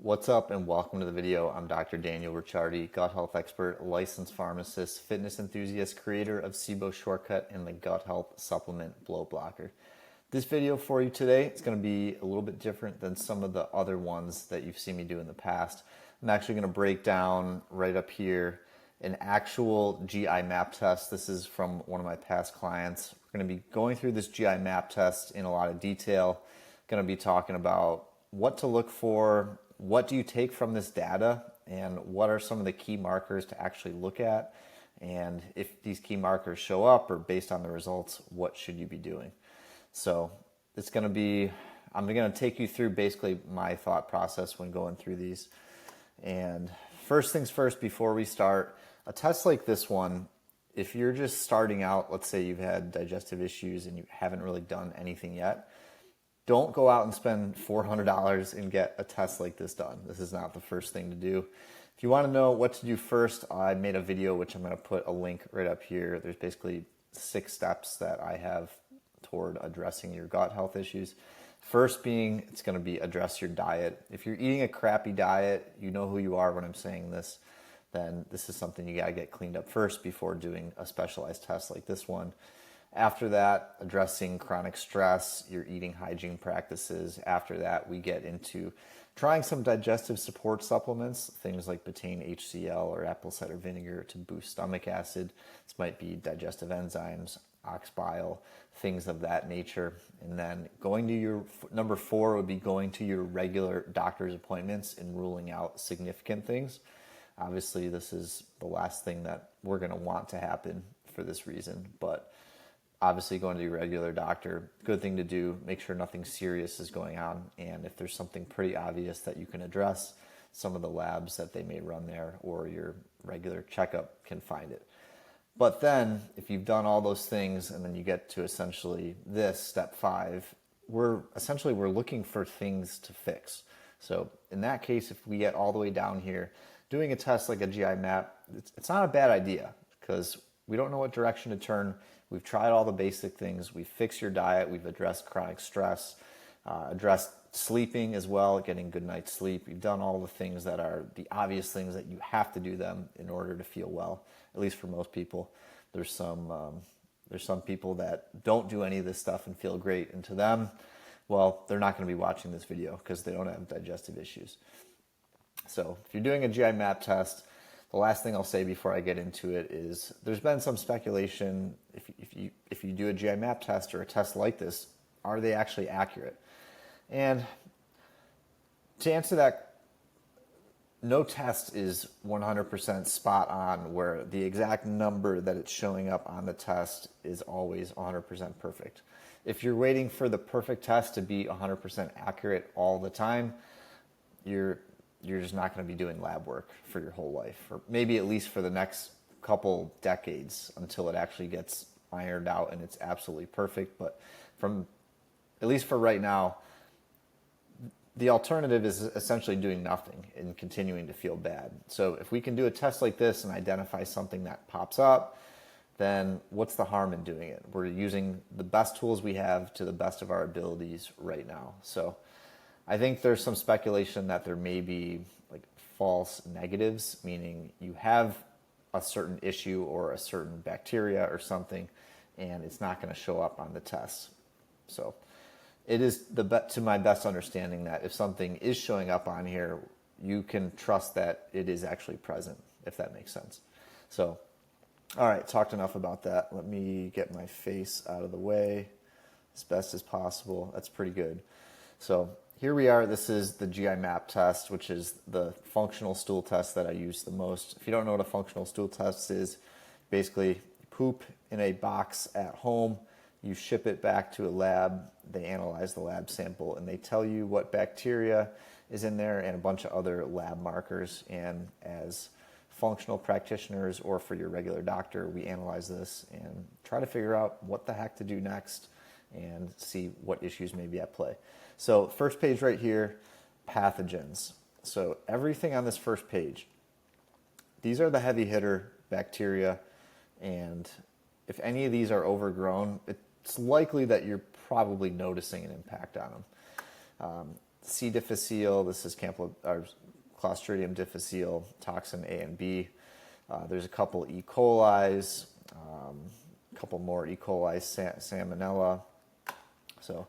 What's up and welcome to the video. I'm Dr. Daniel Ricciardi, gut health expert, licensed pharmacist, fitness enthusiast, creator of SIBO Shortcut and the gut health supplement blow blocker. This video for you today is going to be a little bit different than some of the other ones that you've seen me do in the past. I'm actually going to break down right up here an actual GI map test. This is from one of my past clients. We're going to be going through this GI map test in a lot of detail. Going to be talking about what to look for, what do you take from this data, and what are some of the key markers to actually look at, and if these key markers show up or based on the results, what should you be doing? So it's going to be, I'm going to take you through basically my thought process when going through these. And first things first, before we start, a test like this one, if you're just starting out, let's say you've had digestive issues and you haven't really done anything yet, don't go out and spend $400 and get a test like this done. This is not the first thing to do. If you want to know what to do first, I made a video, which I'm going to put a link right up here. There's basically 6 steps that I have toward addressing your gut health issues. First being, it's going to be address your diet. If you're eating a crappy diet, you know who you are when I'm saying this, then this is something you got to get cleaned up first before doing a specialized test like this one. After that, addressing chronic stress, your eating hygiene practices. After that, we get into trying some digestive support supplements, things like betaine HCl or apple cider vinegar to boost stomach acid. This might be digestive enzymes, ox bile, things of that nature. And then going to your number 4 would be going to your regular doctor's appointments and ruling out significant things. Obviously, this is the last thing that we're going to want to happen for this reason, but obviously going to your regular doctor, good thing to do. Make sure nothing serious is going on, and if there's something pretty obvious that you can address, some of the labs that they may run there or your regular checkup can find it. But then if you've done all those things and then you get to essentially this step 5, we're looking for things to fix. So in that case, if we get all the way down here, doing a test like a GI map, it's not a bad idea because we don't know what direction to turn. We've tried all the basic things. We've fixed your diet. We've addressed chronic stress, addressed sleeping as well, getting good night's sleep. We've done all the things that are the obvious things that you have to do them in order to feel well, at least for most people. There's some people that don't do any of this stuff and feel great, and to them, well, they're not going to be watching this video because they don't have digestive issues. So if you're doing a GI map test, the last thing I'll say before I get into it is there's been some speculation if you do a GI map test or a test like this, are they actually accurate? And to answer that, no test is 100% spot on where the exact number that it's showing up on the test is always 100% perfect. If you're waiting for the perfect test to be 100% accurate all the time, you're just not going to be doing lab work for your whole life, or maybe at least for the next couple decades until it actually gets ironed out and it's absolutely perfect. But at least for right now, the alternative is essentially doing nothing and continuing to feel bad. So if we can do a test like this and identify something that pops up, then what's the harm in doing it? We're using the best tools we have to the best of our abilities right now. So I think there's some speculation that there may be like false negatives, meaning you have a certain issue or a certain bacteria or something, and it's not going to show up on the test. So it is to my best understanding that if something is showing up on here, you can trust that it is actually present, if that makes sense. So, all right, talked enough about that. Let me get my face out of the way as best as possible. That's pretty good. So here we are. This is the GI map test, which is the functional stool test that I use the most. If you don't know what a functional stool test is, basically you poop in a box at home, you ship it back to a lab, they analyze the lab sample, and they tell you what bacteria is in there and a bunch of other lab markers. And as functional practitioners or for your regular doctor, we analyze this and try to figure out what the heck to do next and see what issues may be at play. So first page right here, pathogens. So everything on this first page, these are the heavy hitter bacteria, and if any of these are overgrown, it's likely that you're probably noticing an impact on them. C. difficile, this is Clostridium difficile, toxin A and B. There's a couple E. coli's, a couple more E. coli, salmonella. So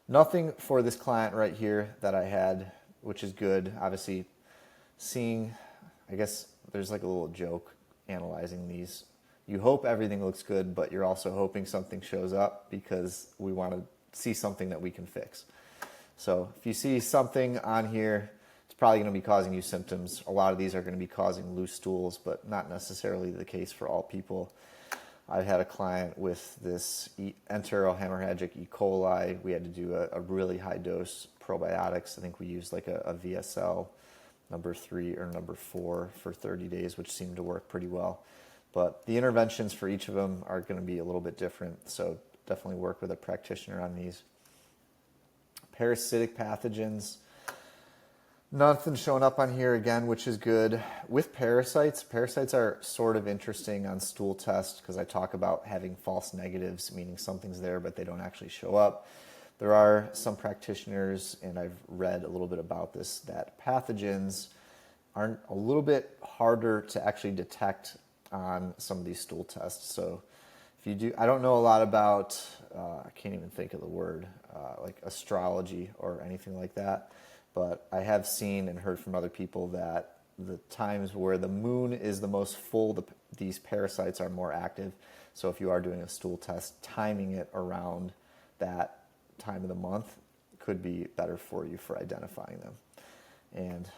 nothing for this client right here that I had, which is good. Obviously, seeing, I guess there's like a little joke analyzing these. You hope everything looks good, but you're also hoping something shows up because we want to see something that we can fix. So if you see something on here, it's probably going to be causing you symptoms. A lot of these are going to be causing loose stools, but not necessarily the case for all people. I had a client with this enterohemorrhagic E. coli. We had to do a really high dose probiotics. I think we used like a VSL number 3 or number 4 for 30 days, which seemed to work pretty well. But the interventions for each of them are going to be a little bit different, so definitely work with a practitioner on these. Parasitic pathogens, nothing showing up on here again, which is good. With parasites are sort of interesting on stool tests because I talk about having false negatives, meaning something's there but they don't actually show up. There are some practitioners, and I've read a little bit about this, that pathogens are a little bit harder to actually detect on some of these stool tests. So if you do, I don't know a lot about, I can't even think of the word, like astrology or anything like that, but I have seen and heard from other people that the times where the moon is the most full, these parasites are more active. So if you are doing a stool test, timing it around that time of the month could be better for you for identifying them. And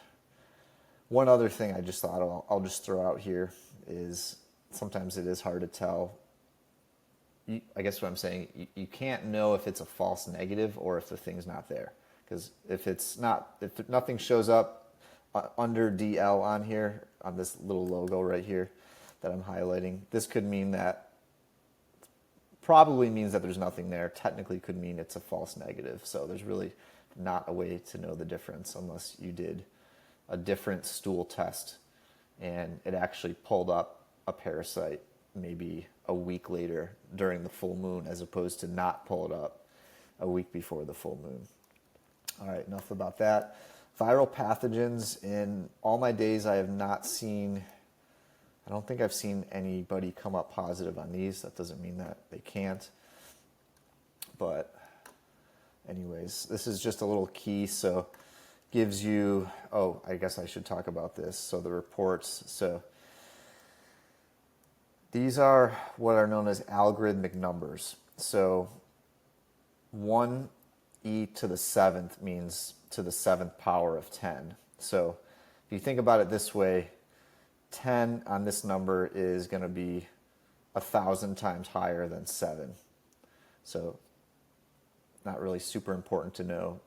one other thing I just thought I'll just throw out here is sometimes it is hard to tell. I guess what I'm saying, you can't know if it's a false negative or if the thing's not there. Because if nothing shows up under DL on here, on this little logo right here that I'm highlighting, this could mean that, probably means that there's nothing there. Technically could mean it's a false negative. So there's really not a way to know the difference unless you did a different stool test and it actually pulled up a parasite maybe a week later during the full moon, as opposed to not pull it up a week before the full moon. All right, enough about that. Viral pathogens, in all my days I have not seen, I don't think I've seen anybody come up positive on these. That doesn't mean that they can't. But anyways, this is just a little key. So gives you, oh, I guess I should talk about this. So the reports, so these are what are known as algorithmic numbers. So 1e to the 7th means to the 7th power of 10. So if you think about it this way, 10 on this number is going to be 1,000 times higher than 7. So not really super important to know.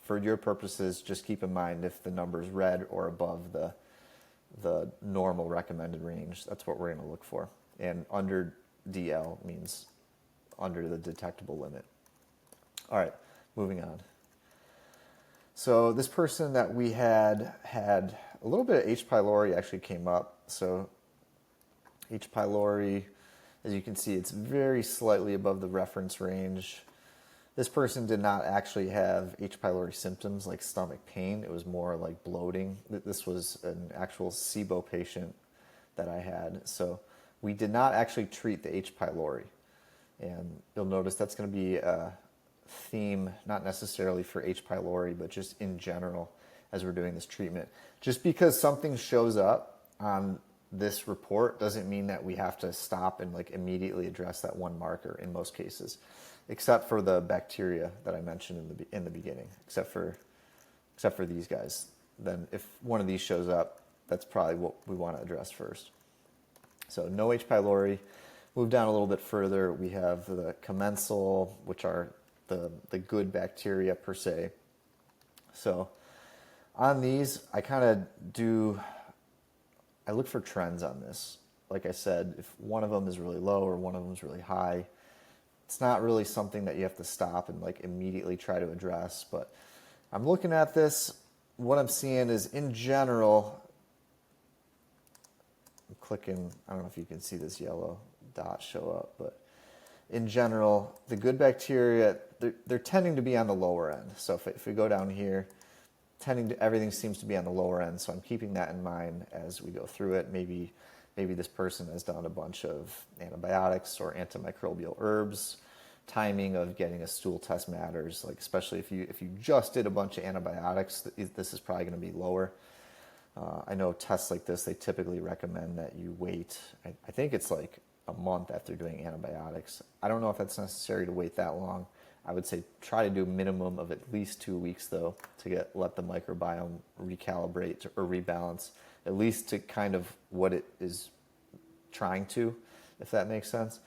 For your purposes, just keep in mind if the number is red or above the normal recommended range. That's what we're going to look for. And under DL means under the detectable limit. All right, moving on. So this person that we had a little bit of H. pylori actually came up. So H. pylori, as you can see, it's very slightly above the reference range. This person did not actually have H. pylori symptoms like stomach pain. It was more like bloating. This was an actual SIBO patient that I had. So we did not actually treat the H. pylori. And you'll notice that's going to be a theme, not necessarily for H. pylori, but just in general as we're doing this treatment. Just because something shows up on this report doesn't mean that we have to stop and like immediately address that one marker in most cases, except for the bacteria that I mentioned in the beginning, except for these guys. Then if one of these shows up, that's probably what we want to address first. So no H. pylori. Move down a little bit further, we have the commensal, which are the good bacteria per se. So on these, I look for trends on this. Like I said, if one of them is really low or one of them is really high, it's not really something that you have to stop and like immediately try to address. But I'm looking at this, what I'm seeing is in general, I'm clicking, I don't know if you can see this yellow dot show up, but in general, the good bacteria, they're tending to be on the lower end. So if we go down here, everything seems to be on the lower end. So I'm keeping that in mind as we go through it. Maybe this person has done a bunch of antibiotics or antimicrobial herbs. Timing of getting a stool test matters, like especially if you just did a bunch of antibiotics, this is probably going to be lower. I know tests like this, they typically recommend that you wait, I think it's like a month after doing antibiotics. I don't know if that's necessary to wait that long. I would say try to do a minimum of at least 2 weeks though, to let the microbiome recalibrate or rebalance, at least to kind of what it is trying to, if that makes sense.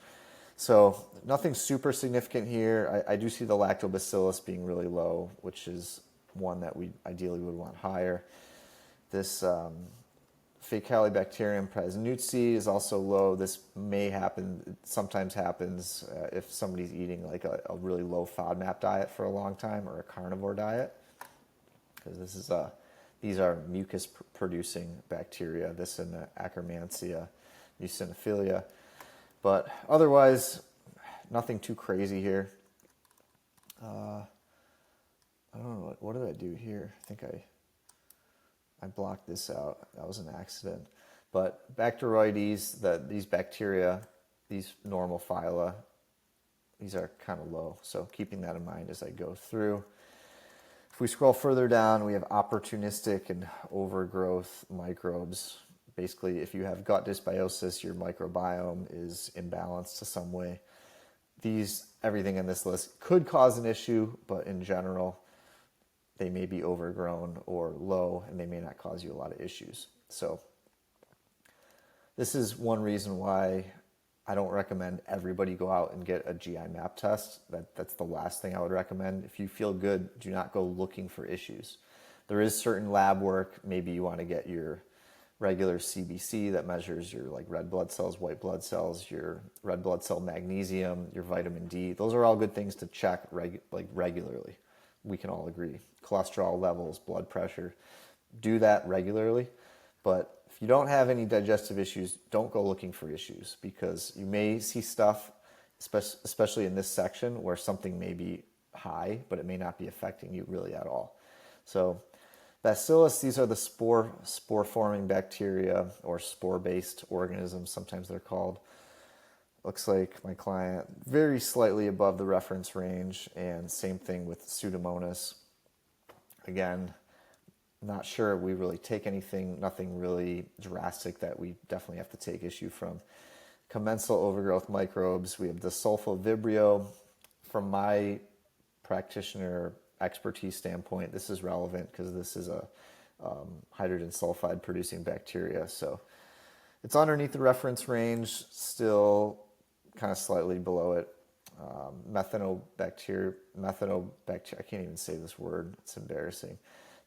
So nothing super significant here. I do see the lactobacillus being really low, which is one that we ideally would want higher. This Faecalibacterium prasinutzi is also low. This may happen, it sometimes happens if somebody's eating like a really low FODMAP diet for a long time or a carnivore diet, because these are mucus producing bacteria, this and the Akkermansia mucinophilia. But otherwise, nothing too crazy here. I don't know, what did I do here? I think I blocked this out. That was an accident. But Bacteroides, these bacteria, these normal phyla, these are kind of low. So keeping that in mind as I go through. If we scroll further down, we have opportunistic and overgrowth microbes. Basically, if you have gut dysbiosis, your microbiome is imbalanced to some way. Everything in this list could cause an issue, but in general, they may be overgrown or low, and they may not cause you a lot of issues. So this is one reason why I don't recommend everybody go out and get a GI map test. That's the last thing I would recommend. If you feel good, do not go looking for issues. There is certain lab work. Maybe you want to get your regular CBC that measures your like red blood cells, white blood cells, your red blood cell magnesium, your vitamin D. Those are all good things to check regularly. We can all agree. Cholesterol levels, blood pressure, do that regularly. But if you don't have any digestive issues, don't go looking for issues, because you may see stuff, especially in this section, where something may be high, but it may not be affecting you really at all. So Bacillus, these are the spore-forming bacteria or spore-based organisms, sometimes they're called. Looks like my client very slightly above the reference range, and same thing with Pseudomonas. Again, not sure we really take anything, nothing really drastic that we definitely have to take issue from. Commensal overgrowth microbes, we have the sulfovibrio. From my practitioner expertise standpoint, this is relevant because this is a hydrogen sulfide producing bacteria. So it's underneath the reference range, still kind of slightly below it. Methanobacteria, I can't even say this word, it's embarrassing.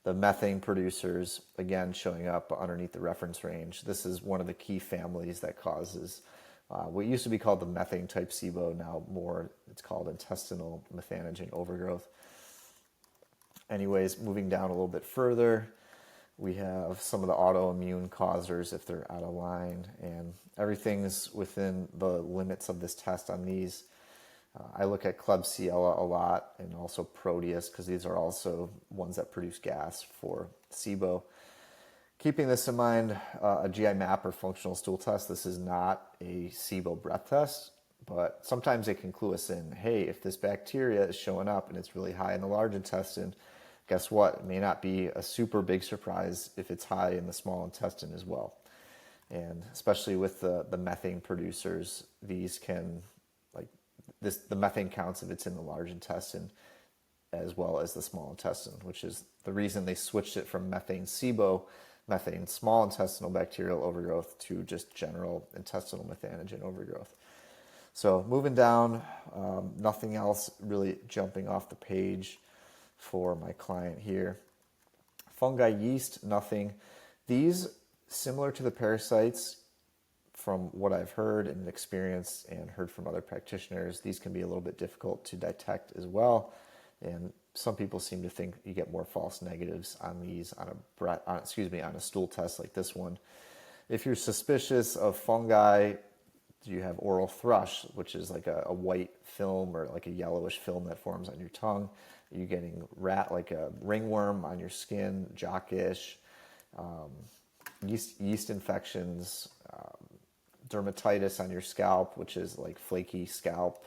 The methane producers, again, showing up underneath the reference range. This is one of the key families that causes what used to be called the methane type SIBO, now more it's called intestinal methanogen overgrowth. Anyways, moving down a little bit further, we have some of the autoimmune causers if they're out of line, and everything's within the limits of this test on these. I look at Klebsiella a lot, and also Proteus, because these are also ones that produce gas for SIBO. Keeping this in mind, a GI map or functional stool test, this is not a SIBO breath test, but sometimes it can clue us in, hey, if this bacteria is showing up and it's really high in the large intestine, guess what? It may not be a super big surprise if it's high in the small intestine as well. And especially with the methane producers, these can, the methane counts if it's in the large intestine as well as the small intestine, which is the reason they switched it from methane SIBO, methane small intestinal bacterial overgrowth, to just general intestinal methanogen overgrowth. So moving down, nothing else really jumping off the page for my client here. Fungi, yeast, nothing. These, similar to the parasites, from what I've heard and experienced and heard from other practitioners, these can be a little bit difficult to detect as well. And some people seem to think you get more false negatives on these on a stool test like this one. If you're suspicious of fungi, You have oral thrush, which is like a white film or like a yellowish film that forms on your tongue. You're getting like a ringworm on your skin, jock-ish, yeast infections, dermatitis on your scalp, which is like flaky scalp,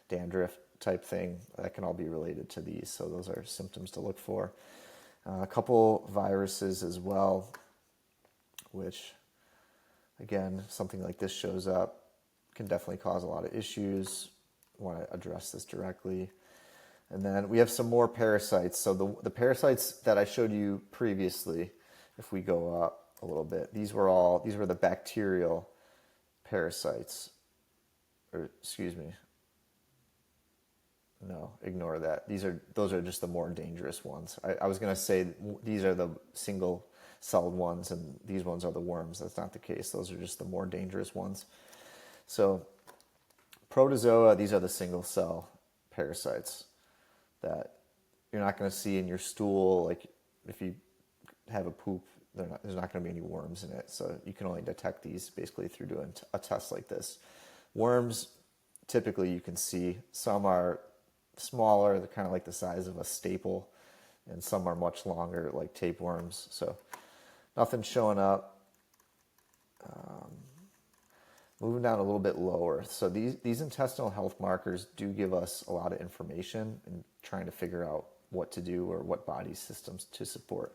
dandruff type thing. That can all be related to these. So those are symptoms to look for. A couple viruses as well, which, again, something like this shows up, can definitely cause a lot of issues. I want to address this directly. And then we have some more parasites. So the parasites that I showed you previously, if we go up a little bit, these were the bacterial parasites. Or excuse me. No, ignore that. Those are just the more dangerous ones. I was going to say these are the single-celled ones, and these ones are the worms. That's not the case. Those are just the more dangerous ones. So protozoa, these are the single-cell parasites that you're not going to see in your stool. Like if you have a poop, there's not going to be any worms in it. So you can only detect these basically through doing a test like this. Worms, typically you can see. Some are smaller, they're kind of like the size of a staple, and some are much longer, like tapeworms. So nothing showing up. Moving down a little bit lower. So these intestinal health markers do give us a lot of information in trying to figure out what to do or what body systems to support.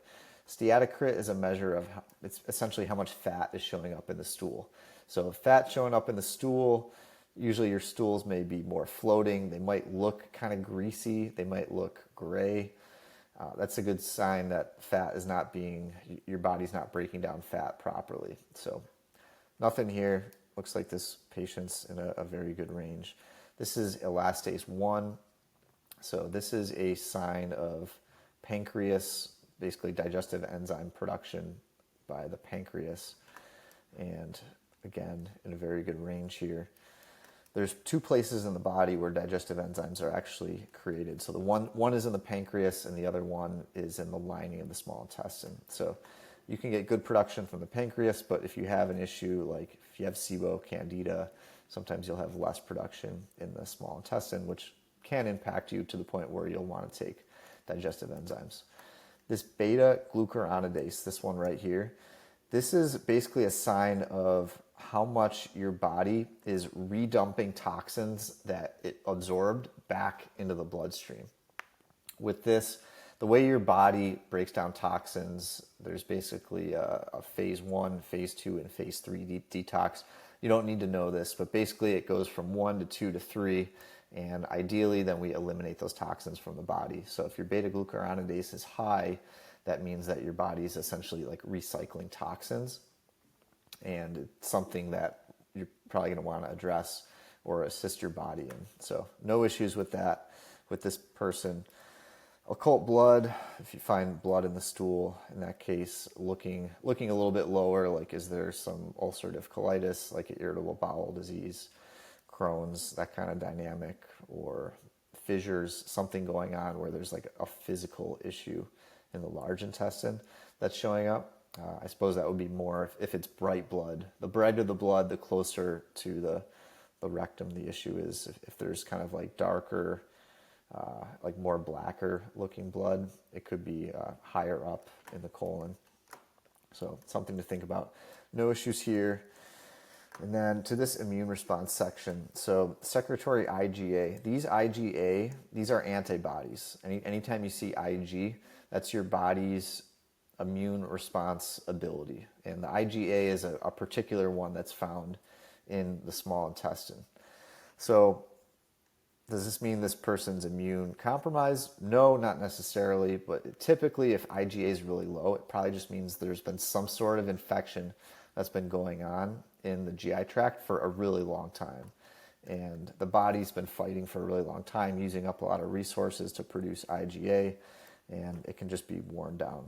Steatocrit is a measure of, it's essentially how much fat is showing up in the stool. So if fat showing up in the stool, usually your stools may be more floating. They might look kind of greasy. They might look gray. That's a good sign that fat is not your body's not breaking down fat properly. So nothing here. Looks like this patient's in a very good range. This is elastase 1. So this is a sign of pancreas, basically digestive enzyme production by the pancreas. And again, in a very good range here. There's two places in the body where digestive enzymes are actually created. So the one is in the pancreas and the other one is in the lining of the small intestine. So you can get good production from the pancreas, but if you have an issue, like if you have SIBO, candida, sometimes you'll have less production in the small intestine, which can impact you to the point where you'll want to take digestive enzymes. This beta glucuronidase, this one right here, this is basically a sign of how much your body is redumping toxins that it absorbed back into the bloodstream. With this, the way your body breaks down toxins, there's basically a phase 1, phase 2, and phase 3 detox. You don't need to know this, but basically it goes from 1 to 2 to 3, and ideally then we eliminate those toxins from the body. So if your beta-glucuronidase is high, that means that your body is essentially like recycling toxins, and it's something that you're probably going to want to address or assist your body in. So no issues with that with this person. Occult blood, if you find blood in the stool, in that case, looking a little bit lower, like is there some ulcerative colitis, like irritable bowel disease, Crohn's, that kind of dynamic, or fissures, something going on where there's like a physical issue in the large intestine that's showing up. I suppose that would be more if it's bright blood. The brighter the blood, the closer to the rectum the issue is. If there's kind of like darker, like more blacker looking blood, it could be higher up in the colon. So something to think about. No issues here. And then to this immune response section. So secretory IgA. These are antibodies. Anytime you see Ig, that's your body's immune response ability. And the IgA is a particular one that's found in the small intestine. So does this mean this person's immune compromised? No, not necessarily, but typically if IgA is really low, it probably just means there's been some sort of infection that's been going on in the GI tract for a really long time. And the body's been fighting for a really long time, using up a lot of resources to produce IgA, and it can just be worn down.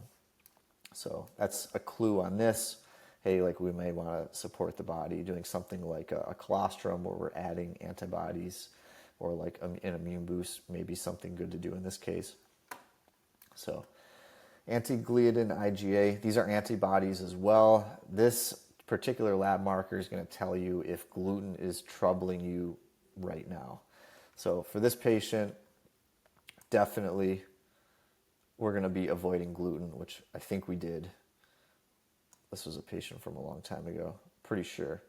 So that's a clue on this. Hey, like we may want to support the body doing something like a colostrum where we're adding antibodies, or like an immune boost may be something good to do in this case. So anti-gliadin IgA, these are antibodies as well. This particular lab marker is going to tell you if gluten is troubling you right now. So for this patient, definitely we're going to be avoiding gluten, which I think we did. This was a patient from a long time ago, pretty sure.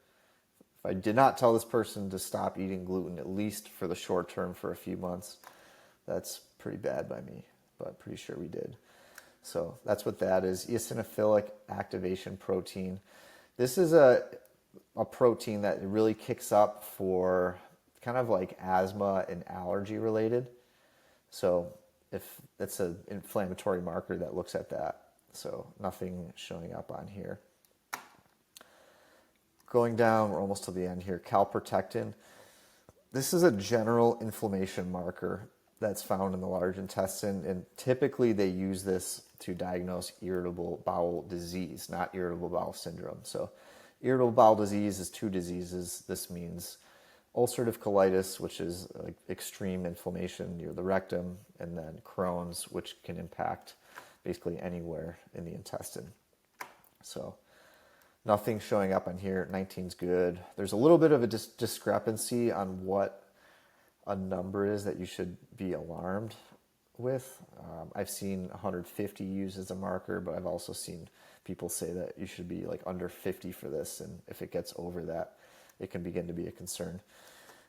If I did not tell this person to stop eating gluten, at least for the short term for a few months, that's pretty bad by me, but pretty sure we did. So that's what that is. Eosinophilic activation protein. This is a protein that really kicks up for kind of like asthma and allergy related. So if it's an inflammatory marker that looks at that. So nothing showing up on here. Going down, we're almost to the end here. Calprotectin. This is a general inflammation marker that's found in the large intestine, and typically they use this to diagnose irritable bowel disease, not irritable bowel syndrome. So irritable bowel disease is two diseases. This means ulcerative colitis, which is like extreme inflammation near the rectum, and then Crohn's, which can impact basically anywhere in the intestine. So nothing showing up on here. 19's good. There's a little bit of a discrepancy on what a number is that you should be alarmed with. I've seen 150 used as a marker, but I've also seen people say that you should be like under 50 for this, and if it gets over that, it can begin to be a concern.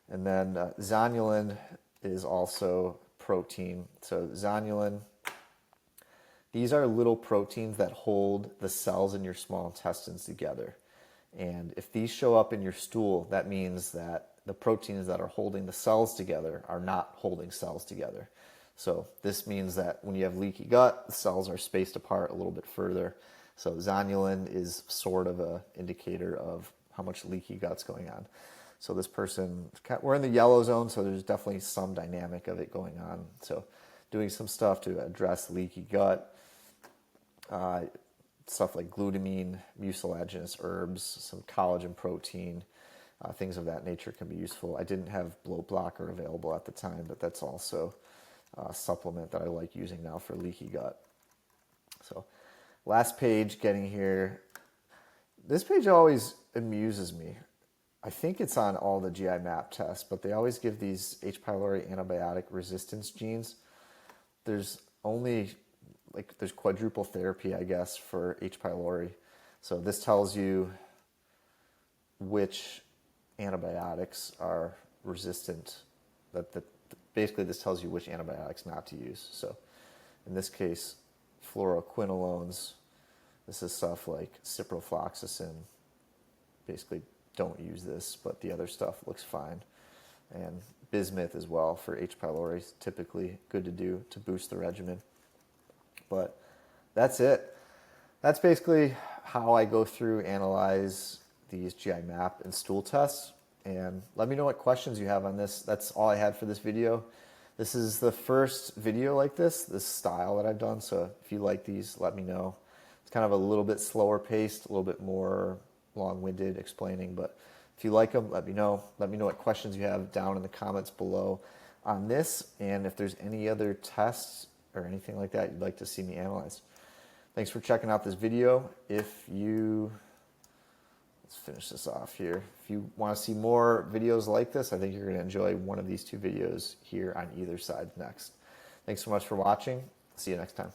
And then zonulin is also protein. So zonulin, these are little proteins that hold the cells in your small intestines together. And if these show up in your stool, that means that the proteins that are holding the cells together are not holding cells together. So this means that when you have leaky gut, the cells are spaced apart a little bit further. So zonulin is sort of an indicator of how much leaky gut's going on. So this person, we're in the yellow zone, so there's definitely some dynamic of it going on. So doing some stuff to address leaky gut, stuff like glutamine, mucilaginous herbs, some collagen protein, things of that nature can be useful. I didn't have bloat blocker available at the time, but that's also a supplement that I like using now for leaky gut. So last page, getting here. This page always amuses me. I think it's on all the GI map tests, but they always give these H. pylori antibiotic resistance genes. There's only, there's quadruple therapy, I guess, for H. pylori. So this tells you which antibiotics are resistant. Basically, this tells you which antibiotics not to use. So in this case, fluoroquinolones, this is stuff like ciprofloxacin. Basically, don't use this, but the other stuff looks fine. And bismuth as well for H. pylori is typically good to do to boost the regimen. But that's it. That's basically how I go through, analyze these GI map and stool tests. And let me know what questions you have on this. That's all I had for this video. This is the first video like this style that I've done. So if you like these, let me know. It's kind of a little bit slower paced, a little bit more long-winded explaining, but if you like them, let me know. Let me know what questions you have down in the comments below on this, and if there's any other tests or anything like that you'd like to see me analyze. Thanks for checking out this video. Let's finish this off here. If you want to see more videos like this, I think you're going to enjoy one of these two videos here on either side next. Thanks so much for watching. See you next time.